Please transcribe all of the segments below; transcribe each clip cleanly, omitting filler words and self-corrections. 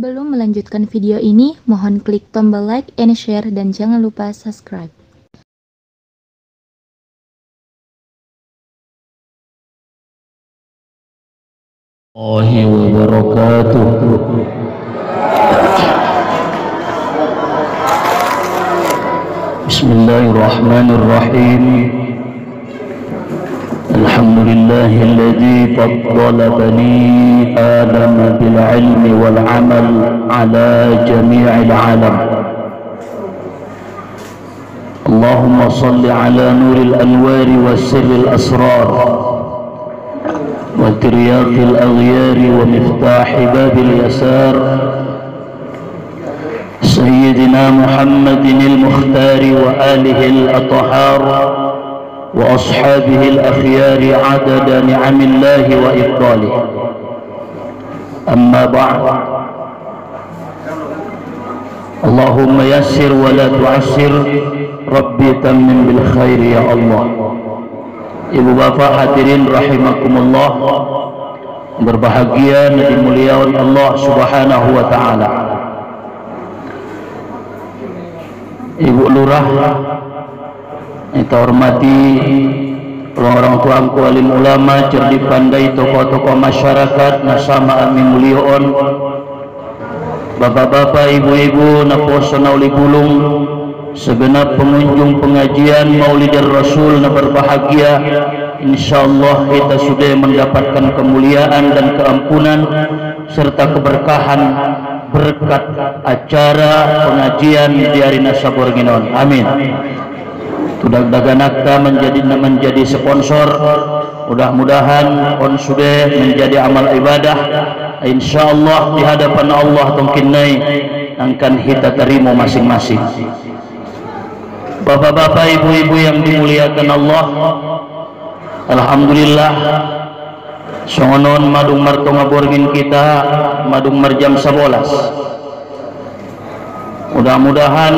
Sebelum melanjutkan video ini, mohon klik tombol like and share dan jangan lupa subscribe. Bismillahirrahmanirrahim. Alhamdulillahilladzi faddala bani Adam bil ilmi wal amal ala jami'il alam. Allahumma salli ala nuril anwari wa sirril asrar wa tiryaqil aghyari wa miftahi babil yasar Sayyidina Muhammadin al-Mukhtari wa alihi al-Athhar wa ashabihi al-akhyari adada ni'amillahi wa ifdalih. Amma ba'd. Allahumma yassir wa la tu'assir, Rabbi tammim bil khairi ya Allah. Ibu bapak hadirin rahimakumullah, berbahagia dan dimuliakan Allah subhanahu wa ta'ala. Ibu lurah kita hormati, orang-orang tuangku alim ulama, cerdik pandai, tokoh-tokoh masyarakat, nasama amin mulioon, bapak-bapak, ibu-ibu, naposo nauli bulung, segenap pengunjung pengajian Maulidir Rasul na berbahagia. Insyaallah kita sudah mendapatkan kemuliaan dan keampunan serta keberkahan berkat acara pengajian di Arina Saborginon. Amin. Tudak daganakta menjadi sponsor, mudah-mudahan on sudah menjadi amal ibadah, insyaallah di hadapan Allah tongkinai akan kita terima masing-masing. Bapak-bapak, ibu-ibu yang dimuliakan Allah, alhamdulillah songonon madung martonga borgin kita madung marjam 11. Mudah-mudahan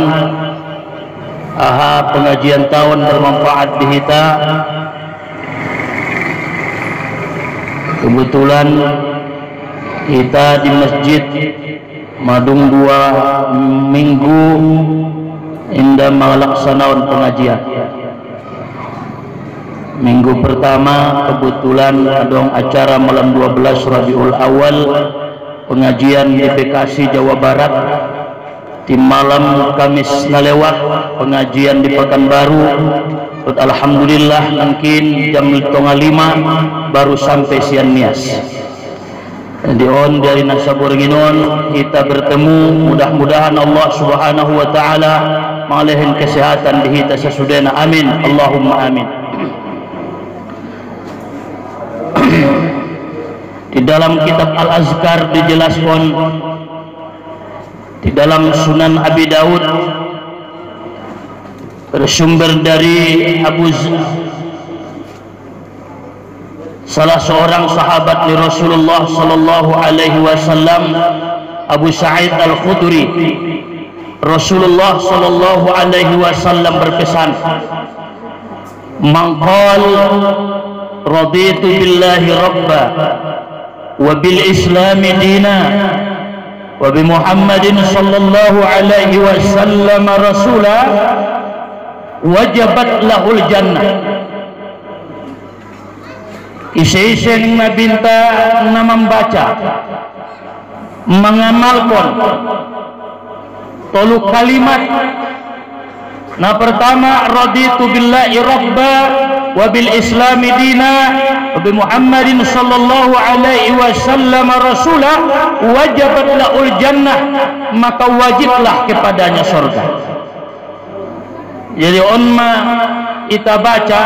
aha pengajian tahun bermanfaat di kita. Kebetulan kita di masjid madung 2 minggu indah melaksanakan pengajian. Minggu pertama kebetulan ada acara malam 12 Rabiul Awal pengajian di Bekasi Jawa Barat. Di malam Kamis nalewat pengajian di Pekanbaru. Alhamdulillah mungkin jam 5 baru sampai siang nias. Jadi on dari Nasaborginon kita bertemu, mudah-mudahan Allah subhanahu wa ta'ala mengalihin kesehatan di kita sesudahnya. Amin, Allahumma amin. Di dalam kitab Al-Azkar dijelaskan, di dalam Sunan Abi Daud bersumber dari salah seorang sahabat di Rasulullah sallallahu alaihi wasallam, Abu Sa'id Al-Khudri. Rasulullah sallallahu alaihi wasallam berpesan, "Man qala raditu billahi rabba wa bil islami dina wa bi Muhammadin sallallahu alaihi wasallam rasula wajabat lahul jannah." Isi-isi mabinta na membaca, mengamalkan tolu kalimat. Nah, pertama, raditu billahi rabba wa bil islami dina wa bi Muhammadin sallallahu alaihi wasallam rasula wajabat lahul jannah, maka wajiblah kepadanya surga. Jadi onma kita baca,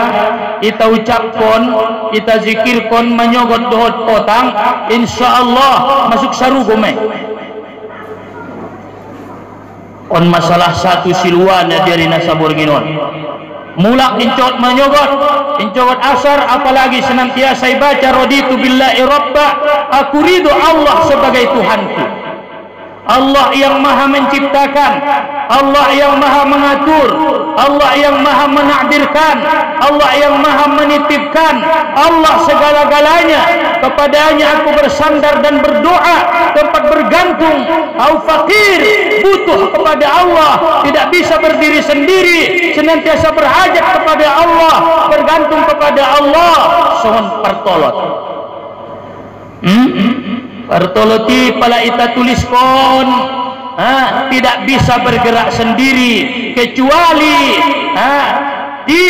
kita ucapkan, kita zikirkan, menyogot dohot potang, insyaallah masuk sarugome. On masalah satu siluan dari Nasaborginon. Mula incot menyogot asar, apalagi senantiasa baca raditu billahi rabba, aku ridho Allah sebagai Tuhanku. Allah yang maha menciptakan, Allah yang maha mengatur, Allah yang maha menakdirkan, Allah yang maha menitipkan, Allah segala-galanya. Kepadanya aku bersandar dan berdoa, tempat bergantung. Aku fakir, butuh kepada Allah, tidak bisa berdiri sendiri, senantiasa berhajat kepada Allah, bergantung kepada Allah. Sohon pertolot. Pertoloti pala ita tuliskon, tidak bisa bergerak sendiri kecuali di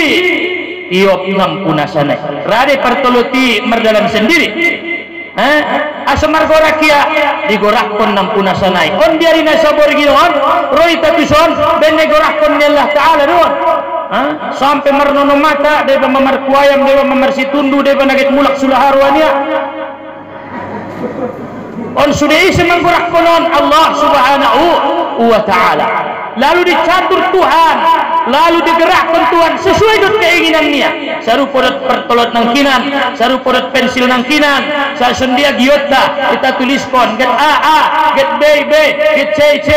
tiop ngampuna sana. Rade pertoloti merdalan sendiri. Asamar gorakia digorakon nampuna sanai. On biarina sabor ginon, roi tapison benne gorakon Allah Taala don. Sampai mernono mata deba mamar kuayam, deba mamar situndu, deba nagit mulak sulaharwania. On sudah isi menggerak konon Allah Subhanahu wa Ta'ala, lalu dicatur Tuhan, lalu digerakkan Tuhan sesuai dengan keinginannya. Saru podot pertolot nang kinan, saru podot pensil nang kinan, sa sendia giota kita tuliskan get A, get B, get C,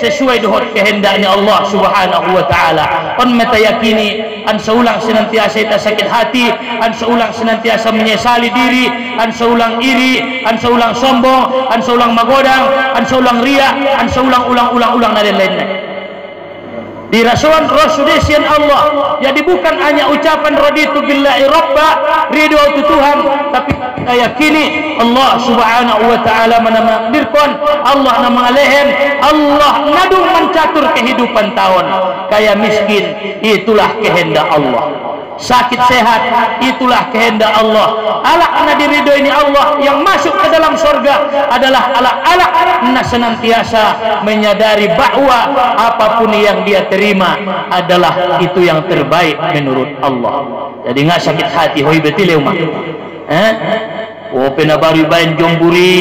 sesuai dengan kehendaknya Allah Subhanahu wa Ta'ala. On meta yakini an seulang senantiasa kita sakit hati, an seulang senantiasa menyesali diri, an seulang iri, an seulang sombong, an seulang magodang, an seulang ria, an seulang ulang-ulang dan lain-lainnya. Dirasuan Rasulisian Allah, jadi bukan hanya ucapan raditu billahi rabba, ridho itu Tuhan, tapi kita yakini Allah Subhanahu wa Ta'ala menakdirkan, Allah mengalehen, Allah nadung mencatur kehidupan tahun. Kaya miskin, itulah kehendak Allah. Sakit sehat, itulah kehendak Allah. Alak na diridho ini Allah, yang masuk ke dalam surga adalah alak-alak na senantiasa menyadari bahwa apapun yang dia terima adalah itu yang terbaik menurut Allah. Jadi nggak sakit hati hoi betul ya umat. Oh penabari bain jomburi,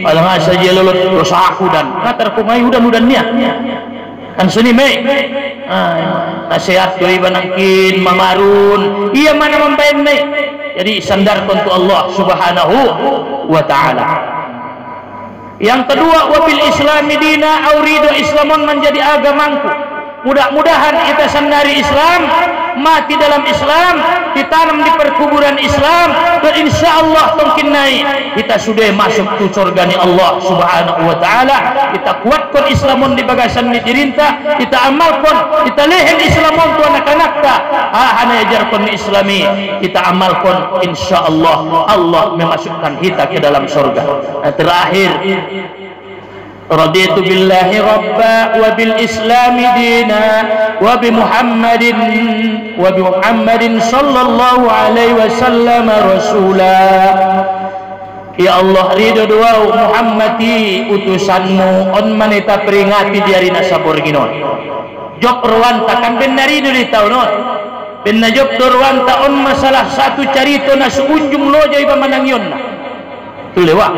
alang saja lolot dosa aku dan ngatar kumai udan-udannya. Kan suni mei nasihat doi banangkin mamarun iya mana membain mei. Jadi sandarkan tu Allah Subhanahu wa Ta'ala. Yang kedua, wabil islami dina, aurido Islamon menjadi agamaku. Mudah-mudahan kita sandari Islam, mati dalam Islam, ditanam di perkuburan Islam, dan insya Allah mungkin naik kita sudah masuk ke surga ni Allah Subhanahu wa Ta'ala. Kita kuatkan Islamon di bagasan ni dirinta, kita amalkan, kita lehen Islamon tu anak-anak ta hana ajarkan Islami, kita amalkan, insya Allah Allah memasukkan kita ke dalam surga. Terakhir, raditu billahi rabba wa bil islami dina wa bi Muhammadin sallallahu alaihi wasallam rasula. Ya Allah, ridho doa Muhammadi utusanmu, on manita peringati diari nasabur ginon. Job ruwanta kan benar ridho di tahun benar job ruwanta on masalah satu carito na suunjung loja iba manangyon na tu lewat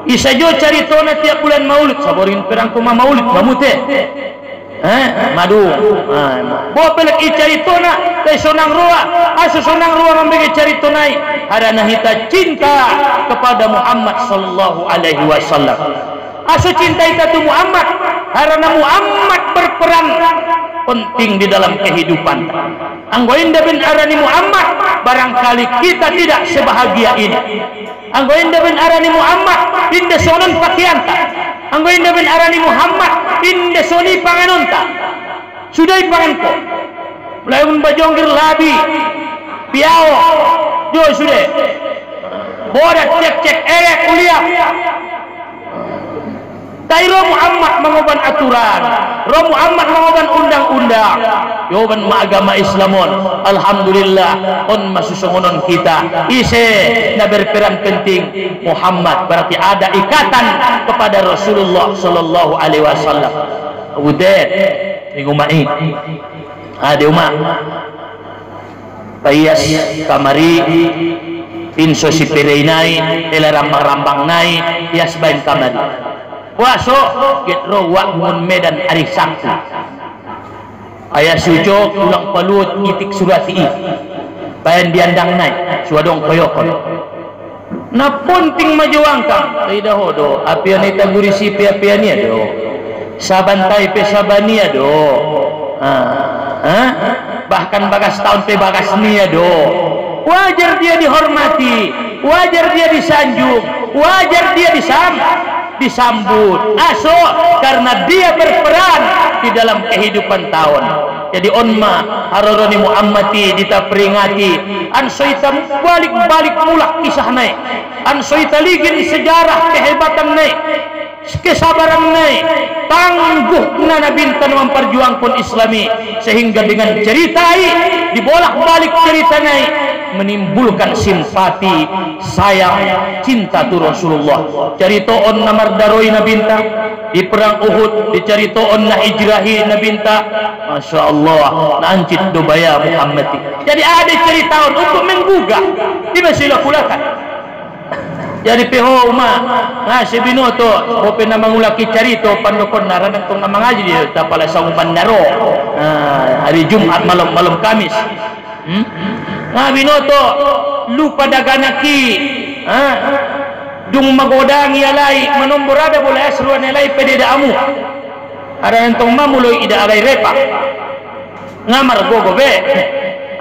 isa jo caritona tiap bulan maulid saborin perang kuma maulid mamute madu bo pelek i caritona tay sonang ruwa asu sonang ruwa membagi caritonai harana hita cinta kepada Muhammad sallallahu alaihi wasallam. Asu cinta kita tu Muhammad karena Muhammad berperan penting di dalam kehidupan. Anggoin bin arani Muhammad, barangkali kita tidak sebahagia ini. Anggoin bin arani Muhammad, inde sonon pakaianta. Anggoin bin arani Muhammad, inde soni panganonta. Sudah panganko. Mulai bajongir labi, piao, jo sudah. Borat cek kuliah. Tapi Roh Muhammad mengoban aturan, Roh Muhammad mengoban undang-undang. Yoban agama Islamon, alhamdulillah, on masusungonon kita. Ise na berperan penting Muhammad, berarti ada ikatan kepada Rasulullah sallallahu alaihi wasallam. Udah, ngumai. Ada umat. Payas kamari inso si pereinai, elarambang-rambang nai, yas bain kamari. Waso getro wak mun medan hari Sabtu ayah sujo ulang palut itik surati bayan diandang naik suadong koyokon na punting majuangkang tidak hodo apian ita gurisi apian dia do sabantai pe sabania do bahkan bagas tahun pe bagas nia do wajar dia dihormati, wajar dia disanjung, wajar dia disambut aso karena dia berperan di dalam kehidupan tahun. Jadi onma haroroni muammati dita peringati an soita balik mulak kisah naik an soita ligin sejarah kehebatan naik kesabaran naik tangguh nana bintan memperjuangkan Islami sehingga dengan ceritai dibolak-balik cerita naik menimbulkan simpati sayang cinta tu Rasulullah. Caritoon na mardaroi na binta di perang Uhud, dicaritoon na hijrahi na binta, Masya Allah nancit dobaya Muhammad. Jadi ada ceritaon untuk menggugah di masih lakulakan. Jadi peho uma ngasih binoto hope na mangulaki carito pandokon naran tong na mangaji dia tapala sa bandaro hari Jumat malam Kamis. Binoto lupa daganaki dung magodang yalai manombor ada boleh asruan yalai pededa amu ada entong mamuloi ida alai repa ngamar gogo be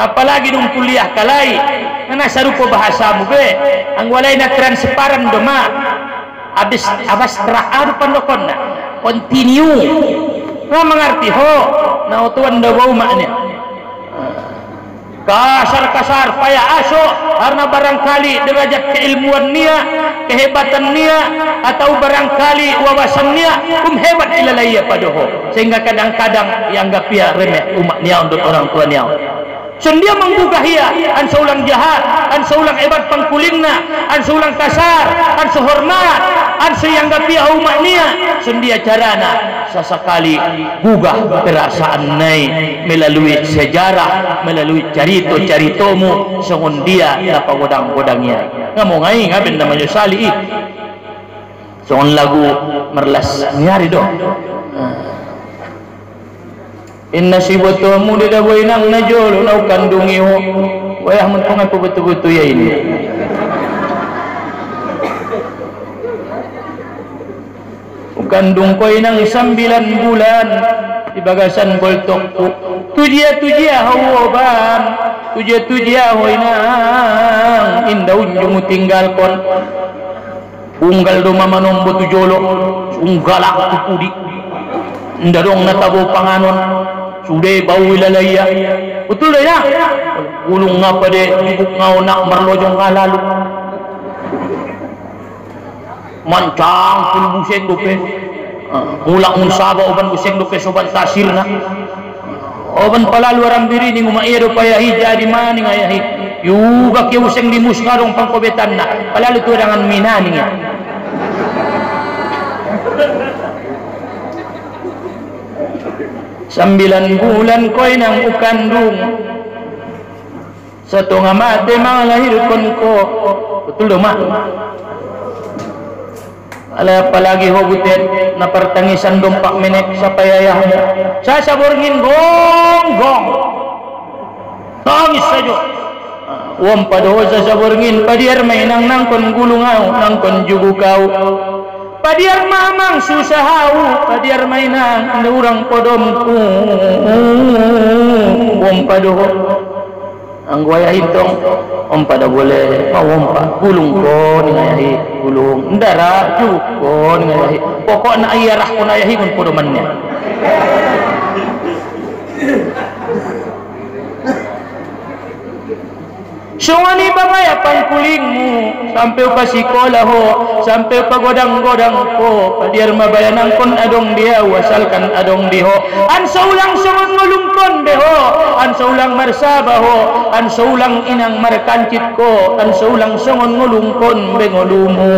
apalagi dung kuliah kalai ngana sarupo bahasamu be ang walay na transparan doma abas terakhir pandokon na continue nga mengerti ho na utuan daw maknya kasar payah aso karena barangkali derajat keilmuan nia kehebatan nia atau barangkali wawasan nia hebat ilalaya padoho sehingga kadang-kadang dianggap ya remeh umat nia untuk orang tua nia sendia menggugah ia an saulang jahat an saulang hebat pangkulingna an saulang kasar an sehormat an seyanggap ia umat nia sendia carana sesekali gugah perasaan nai melalui sejarah melalui caritomu sengon dia dapat godang-godangnya ngamu ngai ngabin namanya sali sengon lagu merlas nyari dong inna sibatumu dida boinang najol nau kandungi ho wayah mentungan betul-betul ya ini kandung koinang 9 bulan di bagasan boltokku tujia hawoban tujia hoinang indah unjung tinggalkon unggal doma manombo tujolo unggalak tupudi ndarong natabo panganon sude bau wilalaya betul dah ya ulung ngapa de bibuk ngau nak merlojong ngalalu mancang pun buseng dope mulak unsaba oban buseng dope sobat tasirna oban palalu aram diri ni nguma iya dopa yahi jadi mani ngayahi yuga ke buseng di muskarong pangkobetanna palalu tu dengan minani ya 9 bulan koy nang ukandung setengah mati melahirkan ko betul dong mak apalagi hobutet na pertangisan dompak menek sa payayahmu sa saborngin gonggong tangis saja wam padoho sa saborngin padiar mainang nangkon gulungaw nangkon jugu kau padiar mamang susahau padiar mainang anda urang podomku wam padoho ang guaya hitong om pada boleh mau ompa gulung ko ningayahi gulung ndara juk ko ningayahi pokokna ayarah ko nayahi kun podomannya Sungani babaya pangkulingmu sampai pa sikolah ho sampai pa godang-godang ko padiar mabayanang kon adong dia wasalkan adong diho an saulang sungon ngulungkon deho an saulang marsaba ho an saulang inang markancit ko an saulang sungon ngulungkon bengolumu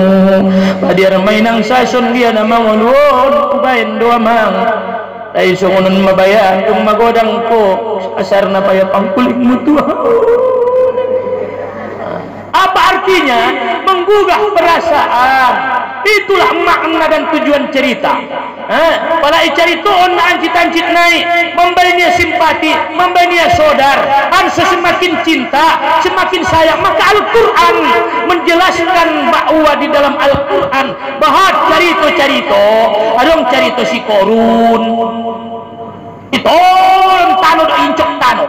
padiar mainang sason dia na mangulun bayan doa mang ay sungonon mabayan kung magodang ko asar na paya pangkulingmu tuha. Apa artinya menggugah perasaan? Itulah makna dan tujuan cerita. Pala icaritoon na ancit-ancit naik, memberi dia simpati, memberi dia saudar. Semakin cinta, semakin sayang. Maka Al-Quran menjelaskan bahwa di dalam Al-Quran bahwa carito-carito, adong carito si Korun, itu tano incok tano.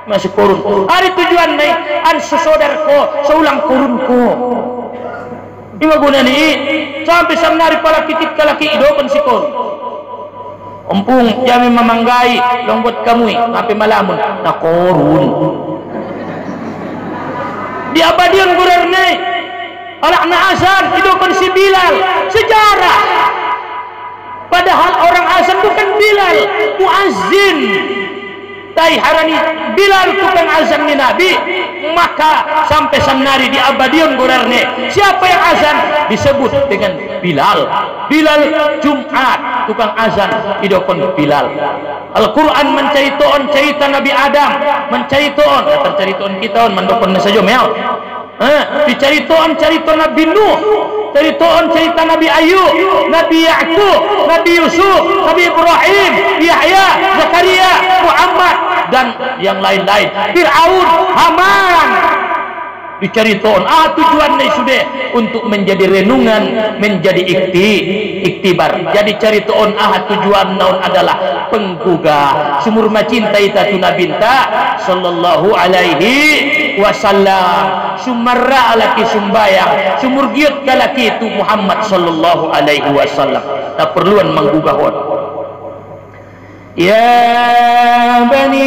Masih Korun. Hari tujuan naik, sesaudarko, seulang Korunko. Ima guna ni sampai samnari pala kitit kalaki idopan si Korun. Ompung jami memanggai dong buat kamu ngapain malamun na Korun di abadian gurarne anak na azan idopan si Bilal sejarah padahal orang azan bukan Bilal muazzin tai harani Bilal tukang azan ni Nabi. Maka sampai sanari di abadion gurarne siapa yang azan disebut dengan Bilal. Bilal Jumat tukang azan idokon Bilal. Al-Quran menceritakan cerita Nabi Adam, menceritakan terceritakan kita mendokon saja mel. Diceritakan cerita Nabi Nuh, ceritakan cerita Nabi Ayub, Nabi Ya'qub, Nabi Yusuf, Nabi Ibrahim, Yahya, Zakaria, Muhammad dan yang lain-lain. Fir'aun, Haman diceritakan. Tujuannya sudah untuk menjadi renungan, menjadi iktibar. Jadi ceritaan tujuan naon adalah penggugah sumur macinta itu Nabi sallallahu alaihi wasallam. Sumarra alaki sumbayang, sumur giut kalaki itu Muhammad sallallahu alaihi wasallam. Tak perluan menggugah hon. Ya bani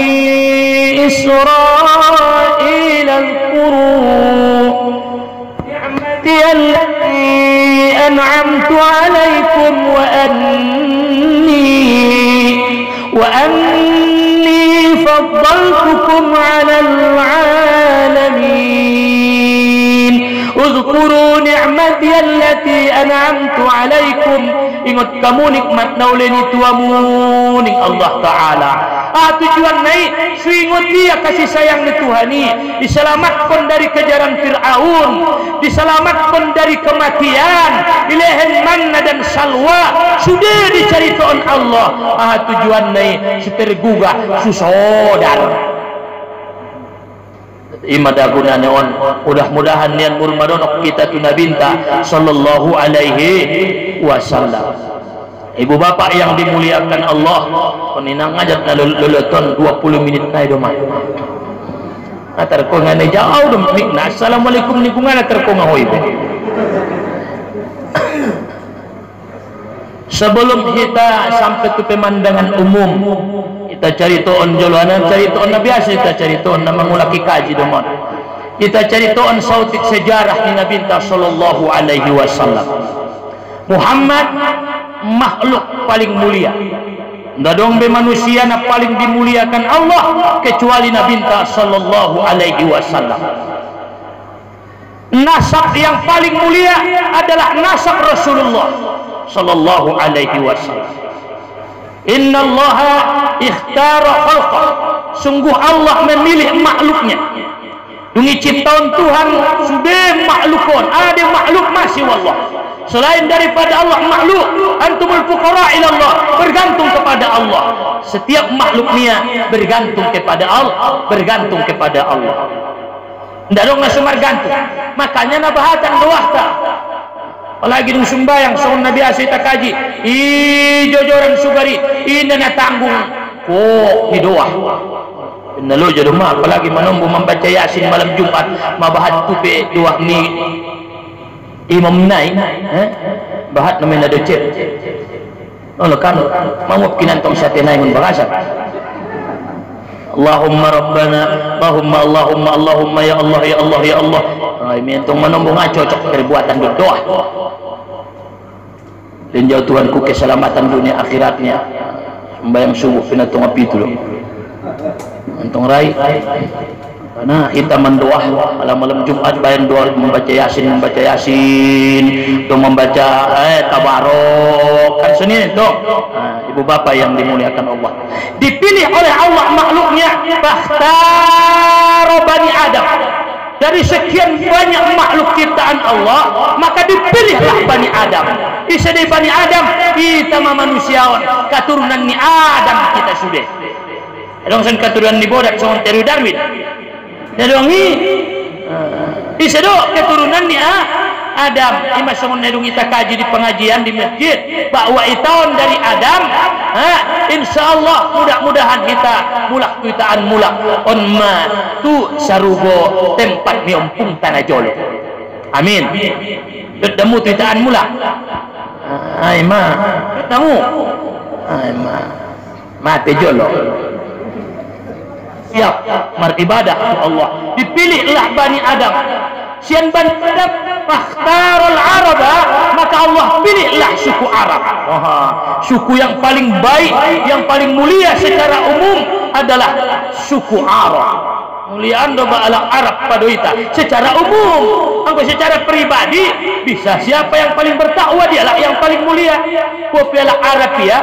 Israil al-quru ni'mati allati an'amtu alaikum wa anni faddaltukum 'alal 'alamin. Uzkuru ni'mati allati an'amtu alaikum. Ingat kamu nikmat nauleni tuamu ning Allah Ta'ala. Tujuan naik suingot dia kasih sayang ni Tuhani, diselamatkan dari kejaran Fir'aun, diselamatkan dari kematian, ilehen manna dan salwa sudah diceritakan Allah. Tujuan naik sutergugah susodar imadaguna neon. Mudah-mudahan nian murmadonok kita tu nabinta sallallahu alaihi wasallam. Ibu bapak yang dimuliakan Allah, peninang ngajak na luluton 20 menit kay do man. Atar ko ngane jauh dum mikna assalamualaikum ni kungana ter ko ngahoy. Sebelum kita sampai ke pemandangan umum, kita ceritakan jolanan, ceritakan na biasa kita ceritakan na mangulaki kaji domon. Kita ceritakan sautik sejarah ni Nabi sallallahu alaihi wasallam. Muhammad makhluk paling mulia. Ndadong be manusia na paling dimuliakan Allah kecuali Nabi sallallahu alaihi wasallam. Nasab yang paling mulia adalah nasab Rasulullah sallallahu alaihi wasallam. Inna Allah ikhtara khalqa. Sungguh Allah memilih makhluknya. Dungi ciptaan Tuhan sudah makhlukon. Ada makhluk masih wallah. Selain daripada Allah makhluk, antumul fuqara ila Allah, bergantung kepada Allah. Setiap makhluknya bergantung kepada Allah, bergantung kepada Allah. Ndak dong ngasumar gantung. Makanya nabahatan doahta. Apalagi dong sembayang soal Nabi asita kaji jojoran sugari ini na tanggung kok ni doa nalo jadi mah apalagi menombo membaca Yasin malam Jumat mabahat tupe doa ni imam nai bahat namin na docet kan mamuk kinantong sa tinay mun bahasa Allahumma Rabbana Allahumma ya Allah ya Allah ya Allah. Ini entong menombo nga cocok perbuatan doa. Dan jauh Tuhanku keselamatan dunia akhiratnya. Sembayang subuh pinatong api itu loh. Entong rai. Karena kita mendoa malam-malam Jumat bayan doa membaca Yasin, atau membaca tabarok kan seni itu. Ibu bapak yang dimuliakan Allah, dipilih oleh Allah makhluknya, fakhtaro bani Adam. dari sekian banyak makhluk ciptaan Allah, maka dipilihlah Bani Adam. Bisa dari Bani Adam kita manusiawan keturunan ni Adam kita sudah. Dong sen keturunan ni bodak sama teru Darwin. Dong ni bisa do keturunan ni Adam. Ima sama nedung kita kaji di pengajian di masjid bahwa itaon dari Adam. Insyaallah mudah-mudahan kita mulak tuitaan mulak on ma tu sarugo tempat miompung tanah jolo. Amin. Ketemu tuitaan mulak. Ai ma, ketemu. Ai ma. Mate jolo. Siap beribadah kepada Allah. Dipilihlah Bani Adam. Sian Bani Adam fakhtarul Araba, maka Allah pilihlah suku Arab. Suku yang paling baik, yang paling mulia secara umum adalah suku Arab. Mulia anda ba'ala Arab padoita secara umum. Angko secara pribadi bisa siapa yang paling bertakwa dialah yang paling mulia. Bopi ala Arab ya,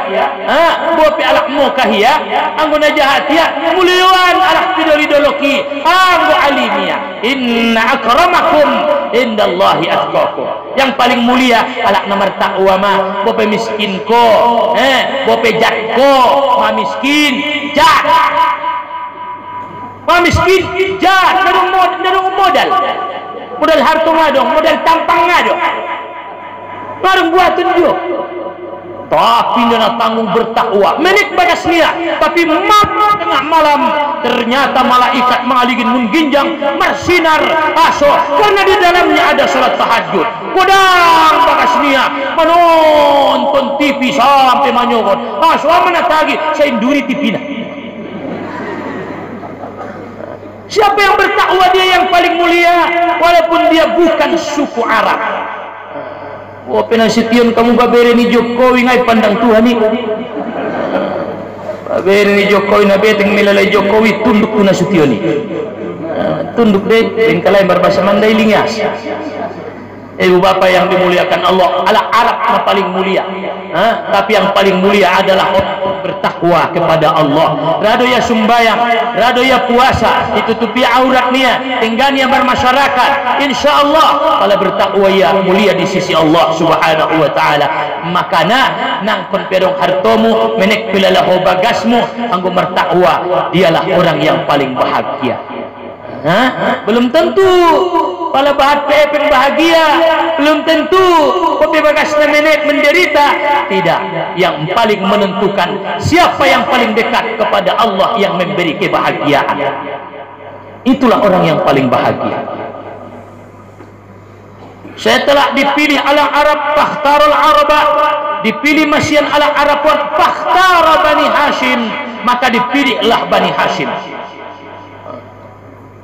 bopi ala Mokahia, angko najahatia muliawan ala pidolidoloki, angko alimia. Inna akramakum indallahi atqakum. Yang paling mulia ala nomor takwa ma, bopi miskin ko, bopi jat ko, ma miskin jat. Ma miskin jat modal harta ngadong, modal tampang ngadong. Barang buatan dia. Tapi dia tanggung bertakwa. Menik bagas niat, tapi tengah malam ternyata malaikat mengalihkan mengginjang bersinar aso karena di dalamnya ada salat tahajud. Kodang bagas niat menonton TV sampai manyokon. Aso mana tagi saya induri TV-na. Siapa yang bertakwa dia yang paling mulia walaupun dia bukan suku Arab. Oh penasition kamu babere ni Jokowi ngai pandang Tuhan ni. Babere ni Jokowi na beteng milalai Jokowi tunduk tu nasution ni. Tunduk deh bengkalai berbahasa Mandai lingas. Ibu bapak yang dimuliakan Allah, ala Arab yang paling mulia. Tapi yang paling mulia adalah bertakwa kepada Allah. Rado ya sumbayang, rado ya puasa, ditutupi auratnya, tinggalnya bermasyarakat. Insyaallah kalau bertakwa ya mulia di sisi Allah Subhanahu wa taala. Makana nangkon pedong hartomu, menek pilalaho bagasmu, anggo bertakwa dialah orang yang paling bahagia. Belum tentu pala bahat pepeng bahagia, belum tentu kopi bagasnya menek menderita. Tidak, yang paling menentukan siapa yang paling dekat kepada Allah yang memberi kebahagiaan, itulah orang yang paling bahagia. Setelah dipilih ala Arab fakhtarul Araba, dipilih masyian ala Arab fakhtara Bani Hashim, maka dipilihlah Bani Hashim.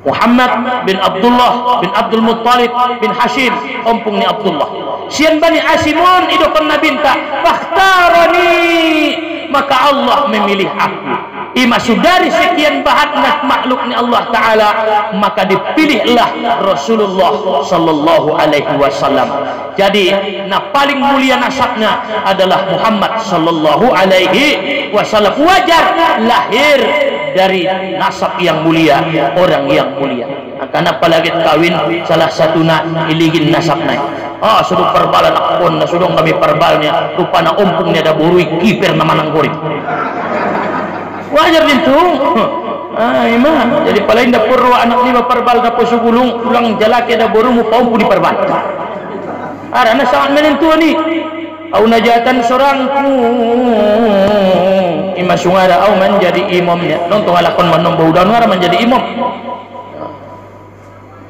Muhammad bin Abdullah bin Abdul Muttalib bin Hashim ompungni Abdullah. Sian Bani Hasimun idokon nabinta fakhtarani, maka Allah memilih aku. Ima sudari sekian bahat makhluk ni Allah Ta'ala, maka dipilihlah Rasulullah Sallallahu Alaihi Wasallam. Jadi paling mulia nasabnya adalah Muhammad Sallallahu Alaihi Wasallam. Wajar lahir dari nasab yang mulia, orang yang mulia. Karena apalagi kawin salah satu iligin nasabnya. Suruh perbalan akon, suruh kami perbalnya, rupanya ompungnya ada burui kiper namanang goreng. Wajar itu. Imam. Jadi paling dapur anak ni perbal dapur segulung, pulang jalaki ada boru mu pau di perbal. Arana sangat menentu ni. Au najatan sorangku. Imam sungara au menjadi imamnya. Nonton alakon menombo udan ngara menjadi imam.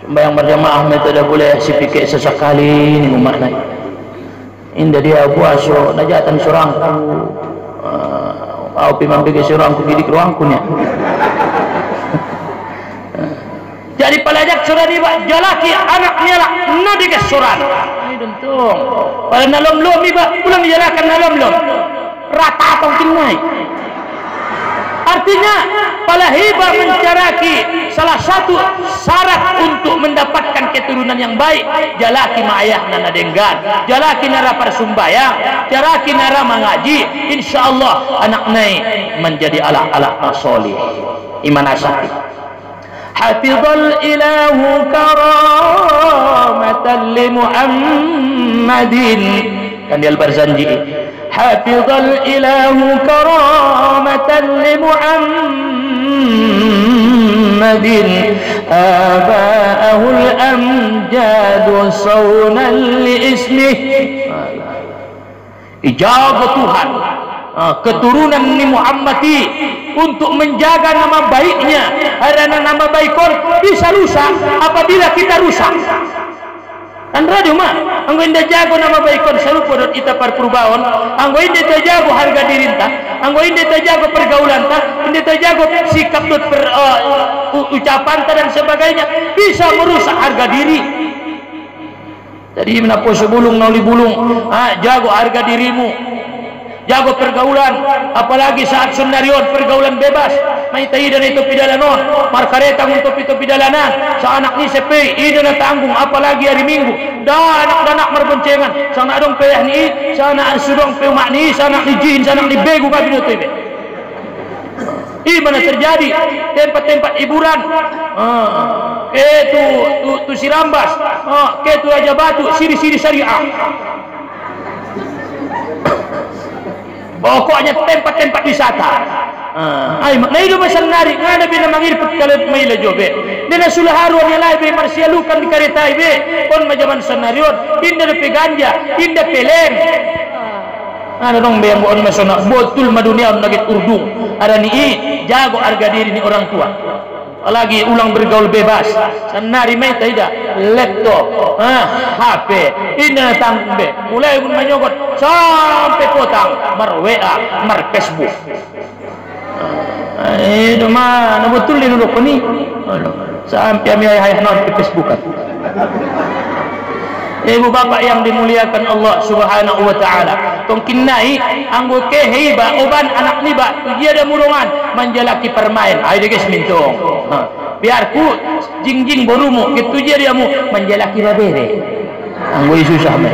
Sembahyang berjamaah metode boleh sipike sesekali ni maknai. Indah dia puasa najatan sorangku. Au pimam bagi sorangku didik ruangkunya. Jadi pelajak surah ni jalaki anaknya lah nadi ke surah ini dentung pada nalom lom ni pulang jalakan nalom lom rata atau tinggai. Artinya pala hibah mencaraki salah satu syarat untuk mendapatkan keturunan yang baik, jalaki ma'ayah nana denggan, jalaki nara persumbayang, jalaki nara mengaji, insyaallah anak nai menjadi ala-ala solih iman asati. Hafizal ilahu karam li Muhammadin kan di Al-Barzanji hafizal ilahu karamatan li Muhammadin aba'ahul amjadu sawnan li ismih. Ijaga Tuhan keturunan ni Muhammadi untuk menjaga nama baiknya, karena nama baikon bisa rusak apabila kita rusak. Kan radio mah anggo inda jago nama baikon salupo dot ita par perubahan, anggo inda jago harga diri ta, anggo inda jago pergaulan ta, inda jago sikap dot ucapan ta dan sebagainya, bisa merusak harga diri. Jadi menapo sebulung nauli bulung, jago harga dirimu, jago pergaulan, apalagi saat sunarion pergaulan bebas. May tayo na ito pidalanon, markaretang untuk itu pidalanan, sa anak ni sepe, ito na tanggung, apalagi hari Minggu, dah anak-anak merboncengan, sa nadong peyah ni, sa anak sudong peyumak ni, sa anak ni jin, sa anak ni begu kami ito ibe. Mana terjadi tempat-tempat hiburan, tu Sirambas, tu Raja Batu, siri-siri syariah. Pokoknya tempat-tempat wisata. Ay na ido masanari ngana bina mangirput kalat may lajobe. Dina sulaharo ni laibe marsialukan di kareta ibe. Pon majaman sanarion, inda na peganja, inda pelem. Ano dong bayang buon masona botul madunia nagit urdung. Ada ni jago harga diri ni orang tua. Apalagi ulang bergaul bebas. Sanari may taida laptop, HP, inda na tanggung be. Mulai pun manyogot sampai potang mar WA, mar Facebook. Itu mah betul ini dulu ni. Sampai kami ayah non di Facebook kan. Ibu bapak yang dimuliakan Allah Subhanahu wa taala. Tongkin nai anggo ke heba oban anak ni ba dia ada murungan menjalaki permain. Ayo guys mintong. Biarku jingjing borumu kitu dia mu menjalaki babere. Anggo susah mah.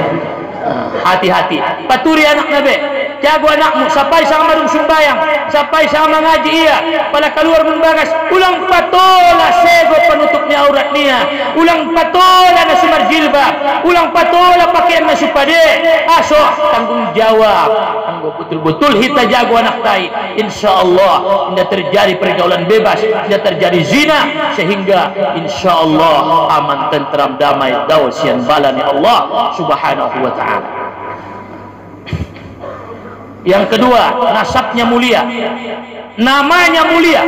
Hati-hati. Paturi anak nabe. Jago anakmu sampai sama marung sumbayang, sampai sama ngaji iya. Pada keluar membagas, ulang patola sego penutupnya aurat nia, ulang patola nasi marjilbab, ulang patola pakaian nasi pade. Aso tanggung jawab. Anggo betul-betul kita jago anak tai. Insyaallah tidak terjadi pergaulan bebas, tidak terjadi zina, sehingga insyaallah aman tentram damai dausian balani Allah Subhanahu wa taala. Yang kedua, nasabnya mulia, namanya mulia.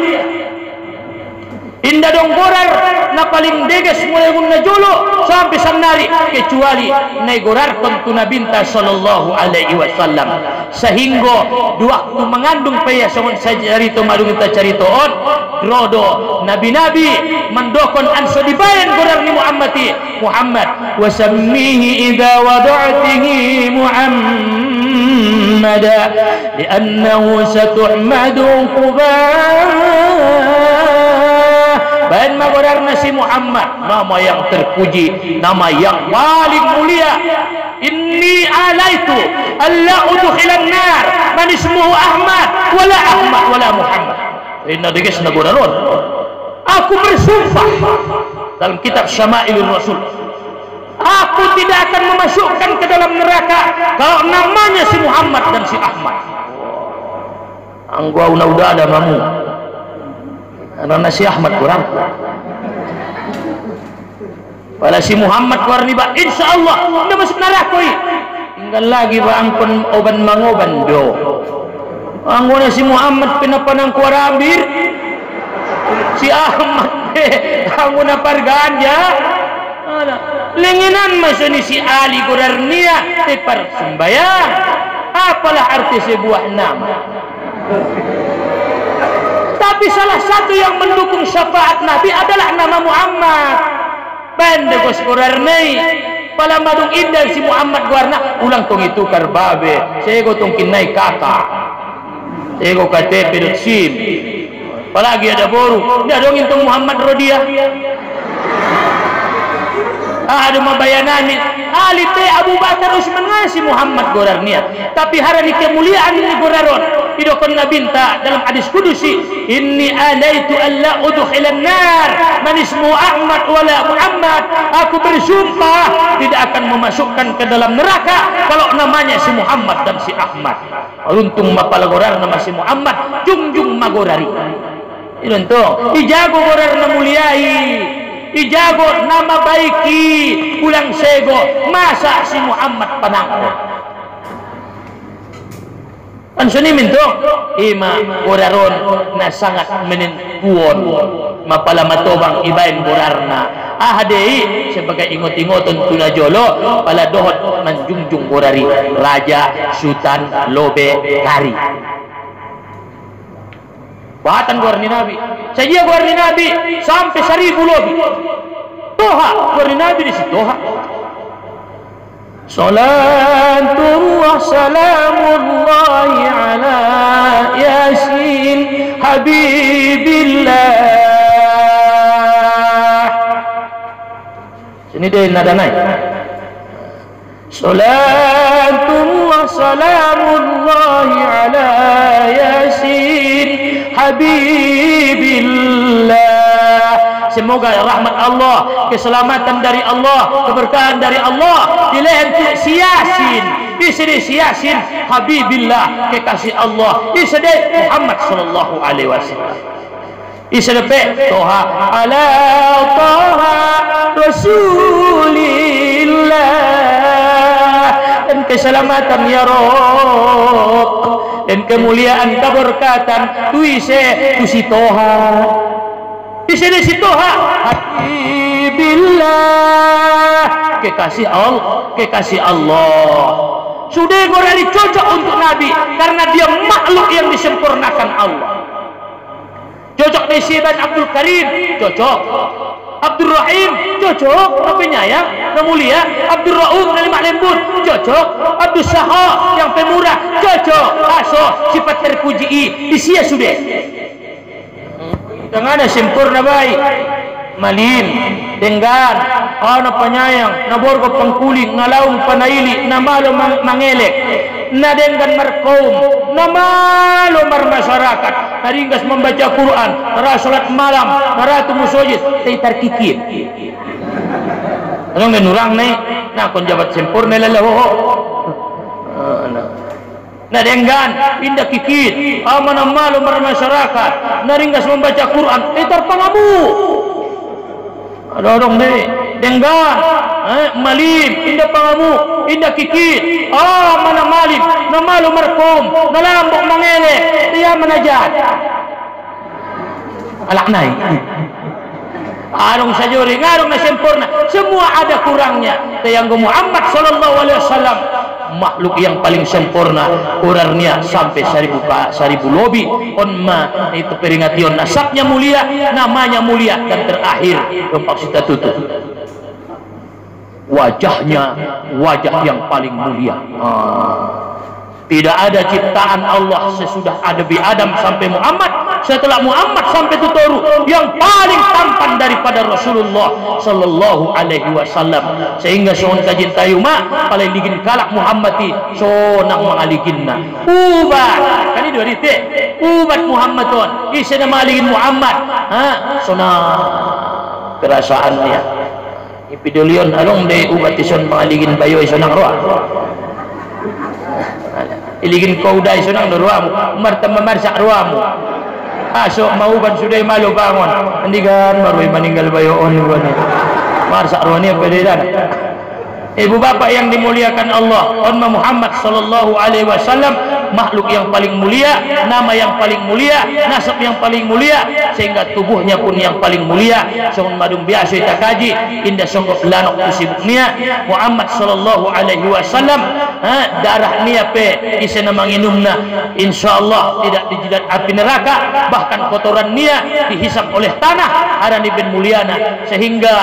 Indah dong gorar na paling deges mulai guna jolo sampai sanari kecuali negorar kontuna binta sallallahu alaihi wasallam sehingga dua waktu mengandung paya songon sajarito madung kita caritoon drodo nabi-nabi mendokon anso dibayan gorar ni Muhammad wasammihi idza wada'tihi Muhammada li'annahu satuhmadu bahan magorar nasi Muhammad, nama yang terpuji, nama yang paling mulia. Inni alaitu alla udkhilan nar man ismuhu Ahmad wala Ahmad wala Muhammad. Inna diges nagoraron. Aku bersumpah dalam kitab Syama'ilur Rasul, aku tidak akan memasukkan ke dalam neraka kalau namanya si Muhammad dan si Ahmad. Anggo udah ada mamu. Karena si Ahmad kurang. Pada si Muhammad kurang ni ba, insyaallah dia masuk neraka. Tinggal lagi ba angkon oban mangoban do. Anggo si Muhammad pinapanang kuarabir. Si Ahmad anggo na parganja. Lenginan masuk ni si Ali Gurarnia tepar sembayang. Apalah arti sebuah nama? Tapi salah satu yang mendukung syafaat Nabi adalah nama Muhammad. Bandegos Gurarnei pala madung indah si Muhammad Guarna ulang tong itu karbabe. Sego tong kinai kakak. Sego KTP dot SIM. Apalagi ada boru. Dia dong itu Muhammad Rodia. Ada mabayanani Ali T Abu Bakar Utsman ngasih Muhammad Gurarnia. Tapi hari ini kemuliaan ini Guraron. idokon nabinta dalam hadis kudusi, inni alaitu alla udkhilan nar man ismu Ahmad wala Muhammad. Aku bersumpah tidak akan memasukkan ke dalam neraka kalau namanya si Muhammad dan si Ahmad. Untung mapalagorar nama si Muhammad jungjung magorari. Itu ijago gorar na muliai, ijago nama baiki ulang sego masa si Muhammad panangko. Ansuni minto ima goraron na sangat menentuon mapala matobang ibain gorarna ahadei sebagai ingot-ingoton tunajolo pala dohot manjungjung gorari raja sultan lobe kari bahatan gorni nabi saja gorni nabi sampai 1000 lobi toha gorni nabi di situ toha. Salatullah salamullahi ala Yasin Habibillah. Sini deh nada naik. Salatullah salamullahi ala Yasin Habibillah. Semoga rahmat Allah, keselamatan dari Allah, keberkahan dari Allah dilentuk si Yasin, disini si Yasin Habibillah, kekasih Allah, disini Muhammad sallallahu alaihi wasallam, disini Toha ala Toha Rasulillah, dan keselamatan ya Rabb, dan kemuliaan keberkatan tuise tusi Toha. Di sini si Toha Habibillah, kekasih Allah. Sudah gorari cocok untuk Nabi karena dia makhluk yang disempurnakan Allah. Cocok di Siban Abdul Karim, cocok. Abdul Rahim, cocok. Penyayang, yang mulia. Abdul Rauf dari mak lembut, cocok. Abdul Sahha yang pemurah, cocok. Aso sifat terpuji isia sudah. Dengan ada sempurna baik malin denggan ana penyayang naborgo pangkuling ngalaung panaili namalo mangelek na denggan markaum namalo mar masyarakat naringgas membaca Quran nara salat malam nara tumusojid teitar kikir anong menurang nai na kon jabat sempurna lalaho na denggan indah kikit amanah malu masyarakat naringgas membaca Quran terpangamu ada orang deh denggan malim indah pangamu indah kikit amanah malim na malu markom na lambok mangele dia menajat alak naik arung sajuri ngarung na sempurna semua ada kurangnya tayanggo Muhammad sallallahu alaihi wasallam makhluk yang paling sempurna urarnya sampai 1000 lobi onma itu peringation nasabnya mulia namanya mulia dan terakhir tempat kita tutup wajahnya wajah yang paling mulia tidak ada ciptaan Allah sesudah Nabi Adam sampai Muhammad, setelah Muhammad sampai Tutoru yang paling tampan daripada Rasulullah sallallahu alaihi wasallam, sehingga soon kajin tayo paling ligin kalak Muhammadi sonang mangaliginna ubat kani dua dite ubat Muhammadon isa na maligin Muhammad sonang perasaannya ipidolion along de ubat ison mangaligin bayo sonang roa iligin kauday sunang ruamu martama marsak ruamu aso mauban sudah malu bangon andigan baru meninggal bayoon marsak ruani peredan. Ibu bapak yang dimuliakan Allah, Muhammad sallallahu alaihi wasallam makhluk yang paling mulia, nama yang paling mulia, nasab yang paling mulia, sehingga tubuhnya pun yang paling mulia. Songon madung biasa kita kaji indah songgok lanok tusibuknya Muhammad sallallahu alaihi wasallam darah nia pe isena manginumna insyaallah tidak dijidat api neraka, bahkan kotoran nia dihisap oleh tanah aran ibn muliana, sehingga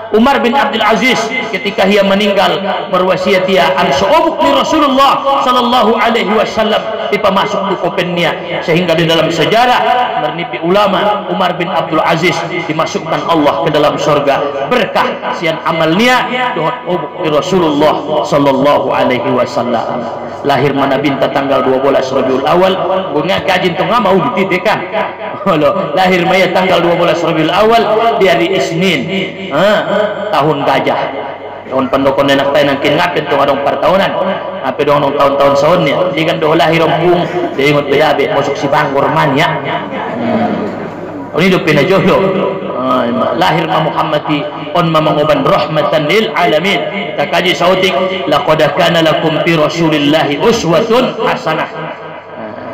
Umar bin Abdul Aziz ketika ia meninggal berwasiat ia an su'ubuk li Rasulullah sallallahu alaihi wasallam dipamasuk di kopennya, sehingga di dalam sejarah bernipi ulama Umar bin Abdul Aziz dimasukkan Allah ke dalam surga berkah sian amalnya dohot ubuk li Rasulullah sallallahu alaihi wasallam. Lahir mana binta tanggal 12 Rabiul Awal bunga kajin tu mau dititekan. Lahir maya tanggal 12 Rabiul Awal di hari Isnin. Tahun gajah, tahun pendokon nenak tayo nang kinapin itong adong partaonan api doon nung tahun-tahun saunnya di kan doon lahir ang buong di ingot bayabi masuk si Bangor manya ini do pinajolo lahir ma Muhammadi on mamanguban rahmatan lil alamin takaji sautik laqad kana lakum fi rasulillahi uswatun hasanah.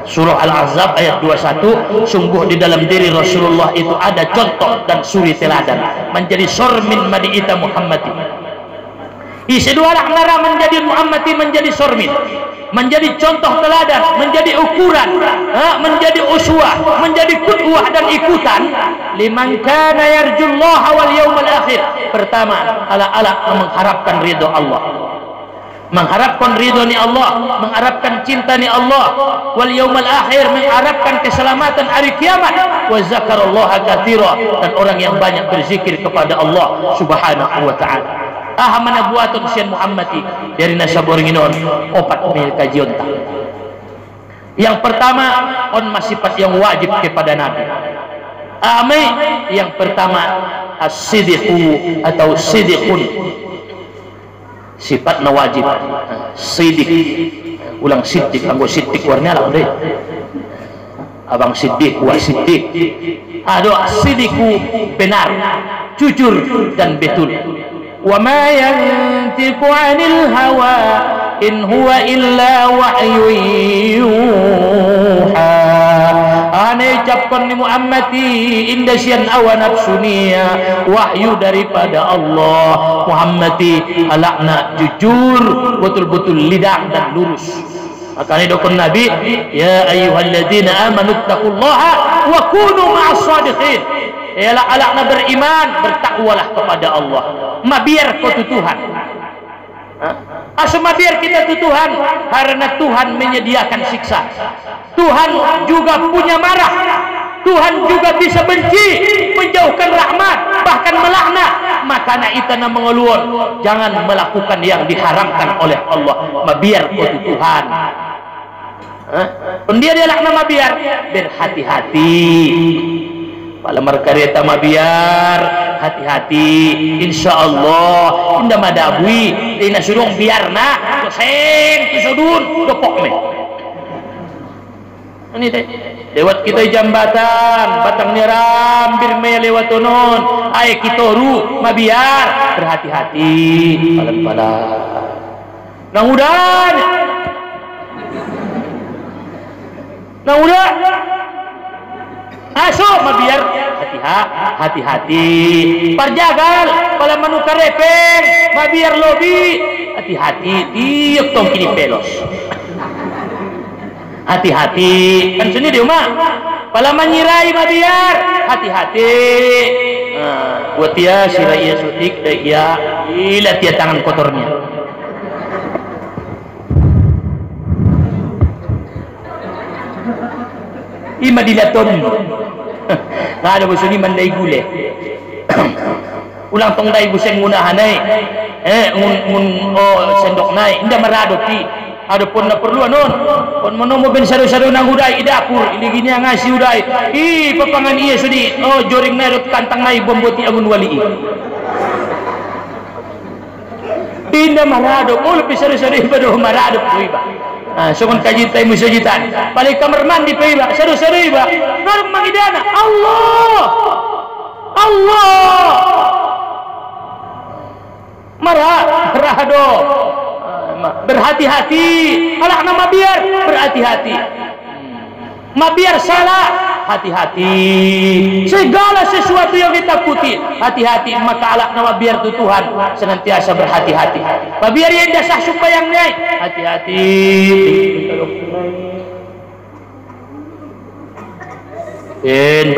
Surah Al-Ahzab ayat 21, sungguh di dalam diri Rasulullah itu ada contoh dan suri teladan menjadi sormin madiita Muhammadi. Isi dua nara menjadi Muhammadi menjadi sormin, menjadi contoh teladan, menjadi ukuran, menjadi uswah, menjadi qudwah dan ikutan liman kana yarjullaha wal yawmal akhir. Pertama, ala mengharapkan ridho Allah, mengharapkan ridho ni Allah, mengharapkan cinta ni Allah, wal yaumal akhir, mengharapkan keselamatan hari kiamat, wa zakarallaha katsira, dan orang yang banyak berzikir kepada Allah subhanahu wa ta'ala. Mana buaton sian Muhammadi dari nasaboringinon opat mil kajionta. Yang pertama on masifat yang wajib kepada Nabi. Yang pertama as-sidqu atau sidqun, sifatna wajib. Siddiq ulang siddiq anggo siddiq warna lah deh abang siddiq wa siddiq ada siddiqu benar, jujur dan betul. Wa ma yantiqu 'anil hawa in huwa illa wahyun yuha. Ane capkan ni Muhammadi indasian awa nafsunia wahyu daripada Allah. Muhammadi alakna jujur betul-betul lidah dan lurus. Makanya dokon Nabi, ya ayyuhalladzina amanu taqullaha wa kunu ma'as shadiqin. Ialah alakna beriman, bertakwalah kepada Allah. Mabiar kau tu Tuhan. Mabiar kita tu Tuhan karena Tuhan menyediakan siksa. Tuhan juga punya marah. Tuhan juga bisa benci, menjauhkan rahmat, bahkan melaknat. Makanya kita mengeluar, jangan melakukan yang diharamkan oleh Allah. Mabiar kau tu Tuhan. Dia lakna mabiar, berhati-hati. Pada merkareta mabiar, hati-hati. Insya Allah indah madabui dina surung biarna seng tusudun gepok me. Ini deh lewat kita jambatan batang niram birme lewat tonon ay kitoru mabiar, berhati-hati. Pala nang udan aso mabiar, hati-hati. Parjagal kalau manukar repeng mabiar lobi, hati-hati. Tiap tong kini pelos, hati-hati. Kan sini di rumah kalau menyirai mabiar, hati-hati. Buat dia sirai sutik dia ilat dia tangan kotornya. Ima dilaton nggak ada busuni mandai gule ulang tong dai buseng ngunahan sendok naik indah meradoki ada pun na perlu anon pun monomo ben saru-saru nang udai dapur ini gini yang ngasih udai papangan iya sudi joring naik kantang naik bomboti amun wali indah maradok lebih saru-saru ibadah maradok iba. Sokon kaji tay musujitan balik kamar mandi pe iba seru-seru iba naruk mangidana Allah marado berhati-hati alak nama biar berhati-hati mabiar salah hati-hati segala sesuatu yang ditakuti hati-hati maka alak nama biar tu Tuhan senantiasa berhati-hati mabiar yang dasah supaya yang naik hati-hati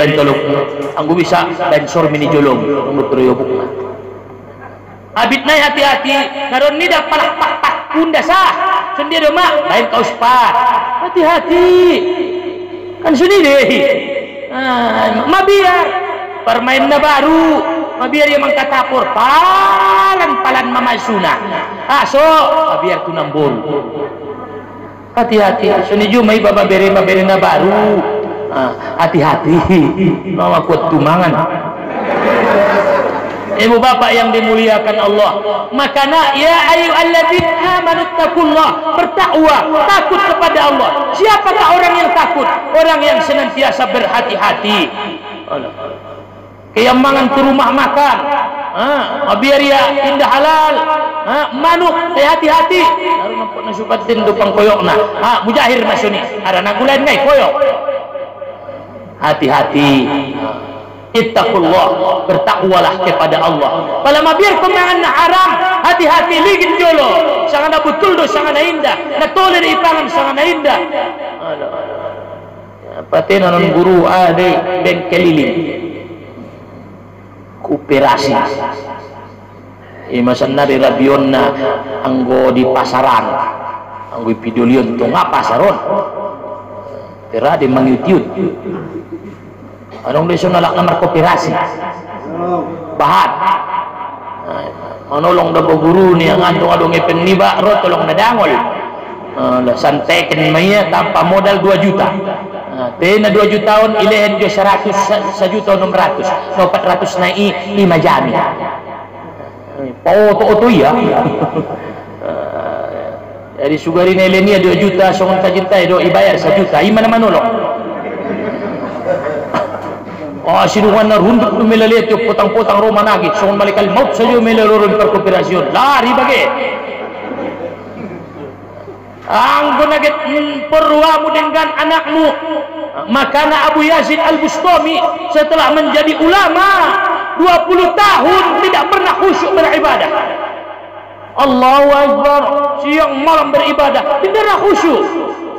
bantolok anggo bisa dan sor mini jolong mutroyo bukna abit nai hati-hati karon ni dah palah pak pun dasah sendiri mak lain kau sepat hati-hati kan sendiri mabiar permain na baru mabiar yang mangkatapur palan mama sunah so mabiar tu nambol hati-hati seniju mai baba bere na baru hati-hati mama kuat tumangan ibu bapak yang dimuliakan Allah makanya ya ayyuhalladzina amanu taqullah bertakwa takut kepada Allah siapakah orang yang takut orang yang senantiasa berhati-hati kayak mangan ke rumah makan biar ya indah halal manuk hati-hati harus nampak nasukatin dupang koyokna mujahir masuni ada nagulan ngai koyok hati-hati ittaqullah bertakwalah kepada Allah palama biar kemangan na haram hati-hati ligin jolo sangat betul do sangat indah na tole di ipangan sangat indah paten non guru ade ben keliling kooperasi imasan nari rabionna anggo di pasaran anggo pidolion to ngapa saron tera di mangyutiut anong leso nalak na markooperasi bahat manolong da guru ni ang adong ipen niba ro tolong nadangol santeken maya tanpa modal 2 juta tena 2 jutawan ilehen jo 100 1.600.000 no 400 na 5 jami pauto ya jadi sugari na ilenia 2 juta songon juta do ibayar 1 juta imana manolong sinuhan na runduk numilalit yung putang-putang Roma nagit so kung malikal maut sa iyo milalurong perkooperasyon lari bagi ang gunagit perwa mo dengan anakmu maka na Abu Yazid Al-Bustami setelah menjadi ulama 20 tahun tidak pernah khusyuk beribadah Allahu Akbar siang malam beribadah tidak khusyuk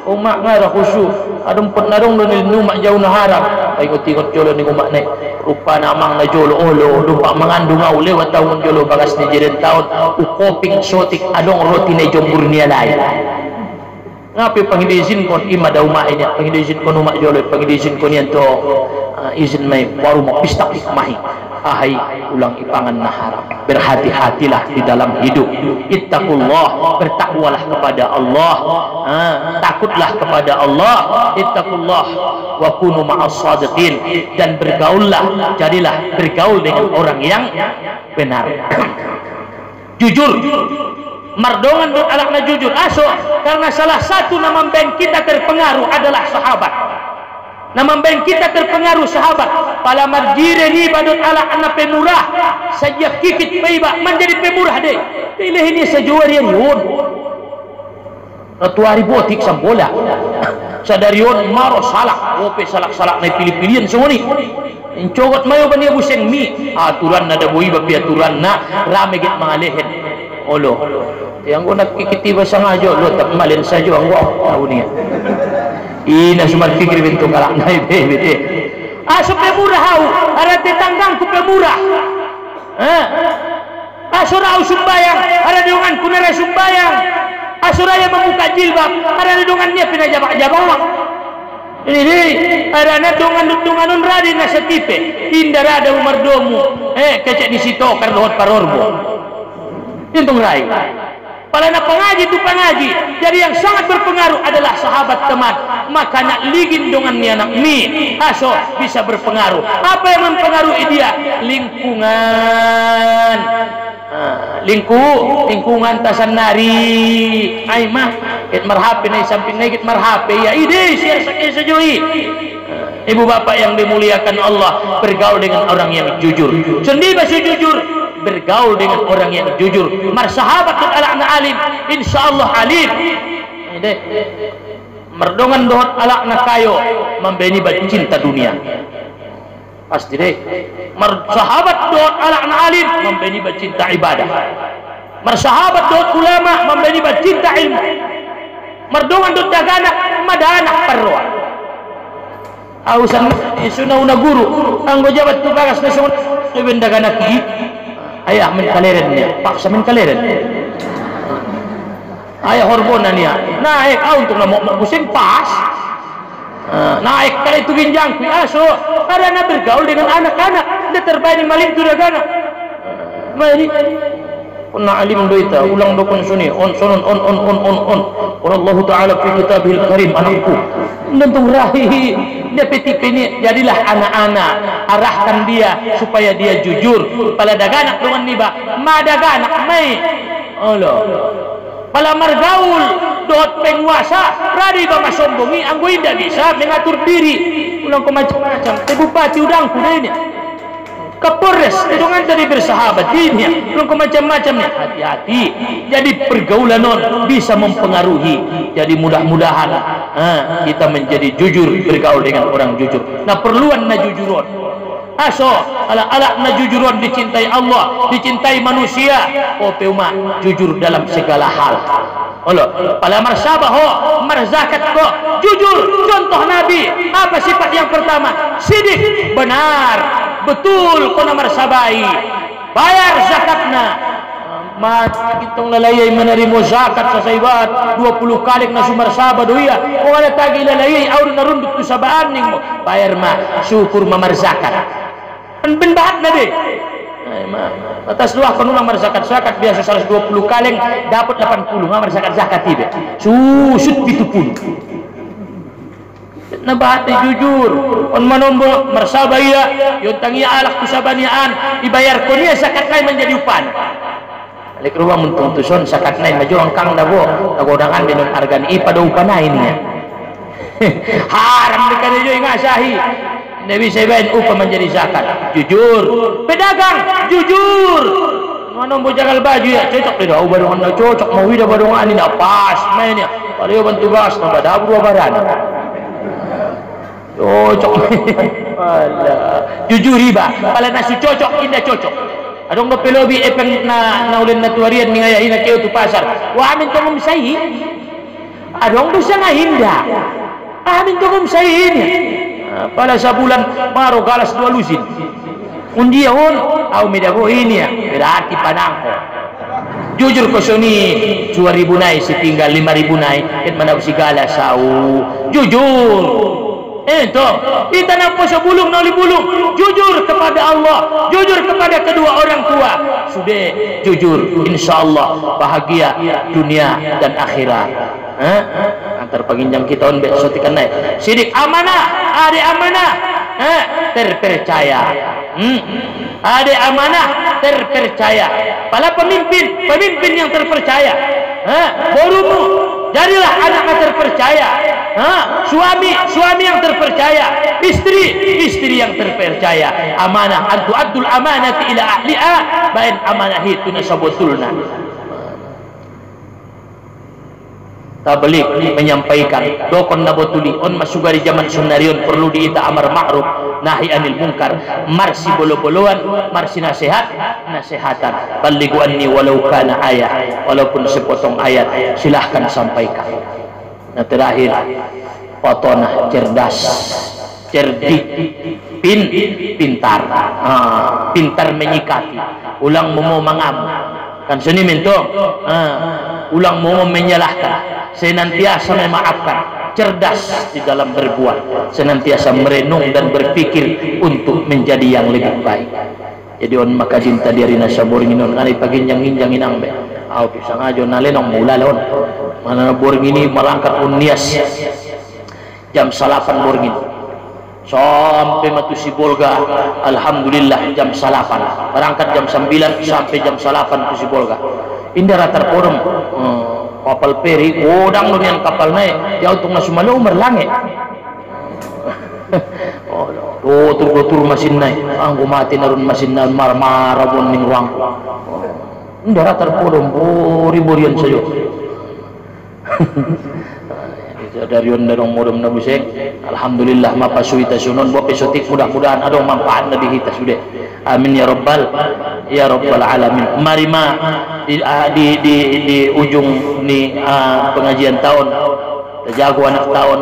umak ngara khusyuk adong penarong nunil numak jauh na harap ay ko tingot jolo ni umak na rupa na amang na jolo olo lupa mangandung au lewat tahun jolo bagas ni jiren tahun ukoping sotik adong roti na jombur niya lain ngapi pangidizin kon ima da umak ini pangidizin kon umak jolo pangidizin kon yan to izin may waru mo pistak ikmahi ahai ulang ipangan na harap berhati-hatilah di dalam hidup ittaqullah bertakwalah kepada Allah takutlah kepada Allah ittaqullah wa kunu ma'as shadiqin dan bergaullah jadilah bergaul dengan orang yang benar jujur mardongan dan alakna jujur karena salah satu nama bang kita terpengaruh adalah sahabat nama bang kita terpengaruh sahabat pala marjire ni badut ala anak pemurah saja kikit peiba menjadi pemurah deh pilih ini sejuarian yun natuari botik sambola sadarion maro salak ope salak-salak na pilih-pilihan semua ni incogot mayo bani buseng mi aturan na da boi bapi aturan na rame git mga lehen olo yang guna kikiti basa ngajo lo tak malin sajo ang tahu niya ina sumar fikir bentuk kalak na bebe asok pemurah hau ada tetanggang ku pemurah asurau sumbayang ada dengan kunara sumbayang asuraya membuka jilbab ada dengannya pindah jabak-jabak ini ada dengan radi na setipe indar ada umar domu kecek di situ kardohot parorbo intung rai pala na pengaji itu pengaji jadi yang sangat berpengaruh adalah sahabat teman makanya ligin dengan ni anak mi aso bisa berpengaruh apa yang mempengaruhi dia lingkungan lingkungan tasan nari ay mah kit marhape na samping na kit marhape ya ide siya sejui ibu bapak yang dimuliakan Allah bergaul dengan orang yang jujur sendiri masih jujur bergaul dengan orang yang jujur marsahabat dan alakna alim insyaallah alim ide merdongan dohot alakna kayo membeni cinta dunia pasti deh marsahabat dohot alakna alim membeni cinta ibadah marsahabat dohot ulama membeni cinta ilmu merdongan dohot daganak madanak perwa ausan isuna una guru anggo jabat tugas nasional benda ganaki ayah men kaleren dia paksa men kaleren ayah hormonan dia naik untuk nak musim pas naik kali itu ginjang aso karena bergaul dengan anak-anak dia terbaik maling tu dagana mari kunna alim doita ulang dokon suni on Allah taala fi kitabihil karim anakku nentung rahi dia peti-peni jadilah anak-anak arahkan dia supaya dia jujur pada daganak dengan niba ma daganak mai Allah pala margaul dot penguasa radi bama sombongi anggo indah bisa mengatur diri ulang ko macam-macam bupati udang kudanya Kapolres itu kan tadi bersahabat ini ulang ko macam-macam nih hati-hati jadi pergaulan non bisa mempengaruhi jadi mudah-mudahan kita menjadi jujur bergaul dengan orang jujur nah perluan na jujuron aso ala na jujuron dicintai Allah dicintai manusia peuma jujur dalam segala hal Allah pala marsabah marzakat ko jujur contoh nabi apa sifat yang pertama sidik benar betul kona marsabai bayar zakatna hitong lalayay menerima zakat sa saibat 20 kali na sumarsaba doya kung ala tagi lalayay aur narundut tu sabaan ning mo bayar ma syukur mamar zakat ben bahat na deh atas luah kanulang marzakat zakat biasa 120 kaleng dapat 80 ngamar zakat ibe susut 70 na bahat jujur on manombo marsabaya yon tangi alak kusabanian dibayar ko niya zakat kay menjadi upan alik ruang muntuson zakat nay maju angkang dabo nagodangan binun argan pada upana ini haram dekade jo ngasahi Nabi Saibain upah menjadi zakat jujur pedagang jujur manombo jagal baju ya cocok tidak ubah dengan cocok mau hidup badungan ini pas mainnya kalau bantu gas nambah dua baran cocok jujur riba pala nasi cocok indah cocok adong do pelobi epeng na ulen na tuarian ni ngaya ina keu tu pasar wa amin to mum sai adong do sana indah amin to mum sai ini pala sabulan maro galas 2 lusin undi hon au medago ini ya berarti panangko jujur ko soni 2000 nai setinggal 5000 nai ket mana sigala sau jujur itu kita nampo sa bulung na bulung jujur kepada Allah jujur kepada kedua orang tua sudah jujur insyaallah bahagia dunia dan akhirat antar paginjang kita on besok tikan naik sidik amanah ada amanah terpercaya ada amanah terpercaya pala pemimpin yang terpercaya borumu jadilah anak terpercaya suami yang terpercaya istri yang terpercaya amanah adul amanati ila ahliha bain amanah itu nasabutulna tablik menyampaikan dokon nabotuli on masugari zaman sunarion perlu diita amar ma'ruf nahi anil munkar marsi bolo-boloan marsi nasihatan balighu anni walau kana ayat walaupun sepotong ayat silahkan sampaikan nah terakhir potona cerdas cerdik pintar pintar menyikapi ulang mau mangam kan seni minto ulang mau menyalahkan senantiasa memaafkan cerdas di dalam berbuat senantiasa merenung dan berpikir untuk menjadi yang lebih baik jadi on maka cinta diri nasa boring inon nari paginjang inang be au pisang ajo nalenong mula lon mana boring ini malangkat unias jam 8 boring ini sampai matu si Bolga alhamdulillah jam 8 berangkat jam 9 sampai jam 8 tu si Bolga indah ratar forum kapal peri udang lu yang kapal naik jauh tung nasumalo merlange oh tur masin naik anggo mati narun masin na marmara bon ning ruang indah ratar forum bori-borian sayo dari on darong modom na busek alhamdulillah mapasuita sunon bo pesotik mudah-mudahan ada manfaat na di kita sudah amin ya rabbal alamin mari di ujung ni pengajian tahun jago anak tahun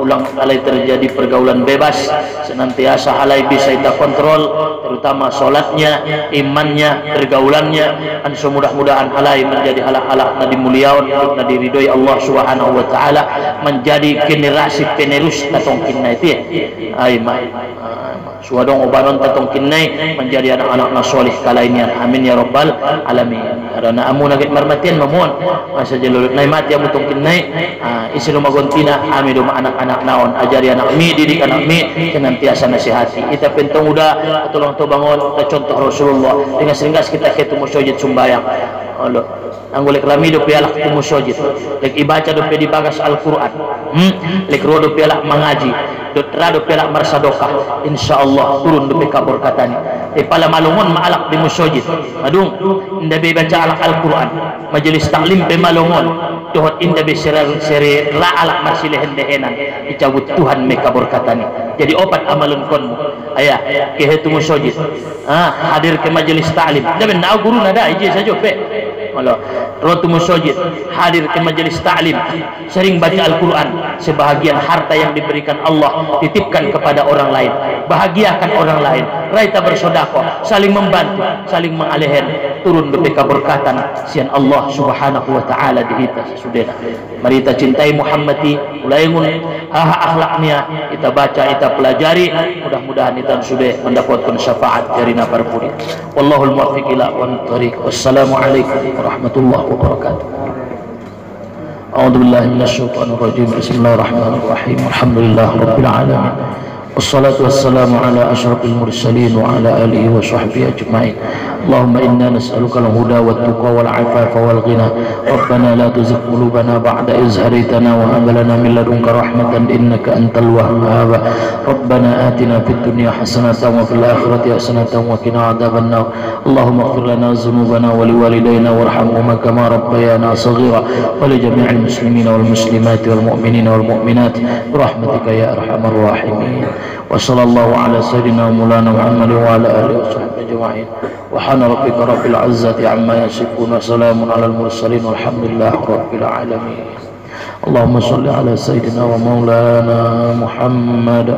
ulang alai terjadi pergaulan bebas, senantiasa alai bisa kita kontrol, terutama solatnya, imannya, pergaulannya, dan semudah-mudahan alai menjadi halak-halak na dimuliakan, na diridhoi Allah Subhanahu wa taala, menjadi generasi penerus tatong kinna itu. Ai suadong obanon tatong kinnai menjadi anak-anak nasolih kalainian, amin ya rabbal alamin. Karena amun agit marmatian mamun masa jalur nai mati amun tong kinnai isi rumah gontina amidu anak-anak naon ajari anak mi, didik anak mi, senantiasa nasihati kita pentong udah tolong to bangun kita contoh Rasulullah dengan seringgas kita ketemu sujud sumbayang Allah anggolek rami do pialak tumu sujud lek ibaca do pe dibagas Al-Qur'an lek rodo pialak mengaji do trado pialak marsadokah insyaallah turun do pe kabur katani pala malungon maalak di musujud adung inda be baca Al-Qur'an majelis taklim pe malungon tuhot inda be sere la alak masileh hendehenan dicabut Tuhan me kabur katani jadi opat amalun konmu ayah ke hetu musujud hadir ke majelis taklim da ben na guru nada ije saja pe malah rotu musujud hadir ke majelis taklim sering baca Al-Qur'an sebahagian harta yang diberikan Allah titipkan kepada orang lain bahagiakan orang lain raita bersedekah saling membantu saling mengalehen turun demi keberkatan sian Allah Subhanahu wa taala di kita sudah mari kita cintai Muhammadi ulaingun akhlaknya kita baca kita pelajari mudah-mudahan kita sudah mendapatkan syafaat dari nafar puri wallahul muwaffiq ila aqwamit. Wassalamu alaikum warahmatullahi wabarakatuh. A'udzu billahi minasyaitonir rajim. Bismillahirrahmanirrahim. Alhamdulillahirabbil alamin. Wassalatu wassalamu ala asyrafil mursalin wa ala alihi wa sahbihi ajma'in. Allahumma inna nas'aluka al-huda wat tuqa wal 'afafa wal ghina. Rabbana la tuzigh qulubana ba'da idh hadaytana wa hab lana min ladunka rahmatan innaka antal wahhab. Rabbana atina fid dunya hasanatan wa fil akhirati hasanatan wa qina adzaban nar. Allahumma ighfir lana dhunubana wa liwalidayna warhamhuma kama rabbayana shaghira wa li jami'il muslimina wal muslimat wal mu'minina wal mu'minat bi rahmatika ya arhamar rahimin. Wa sallallahu ala sayyidina maulana Muhammad wa ala alihi wa sahbihi ajma'in. Wa hana rabbika rabbil izzati amma yasifun wa salamun alal mursalin walhamdulillahi rabbil alamin. Allahumma shalli ala sayyidina wa maulana Muhammad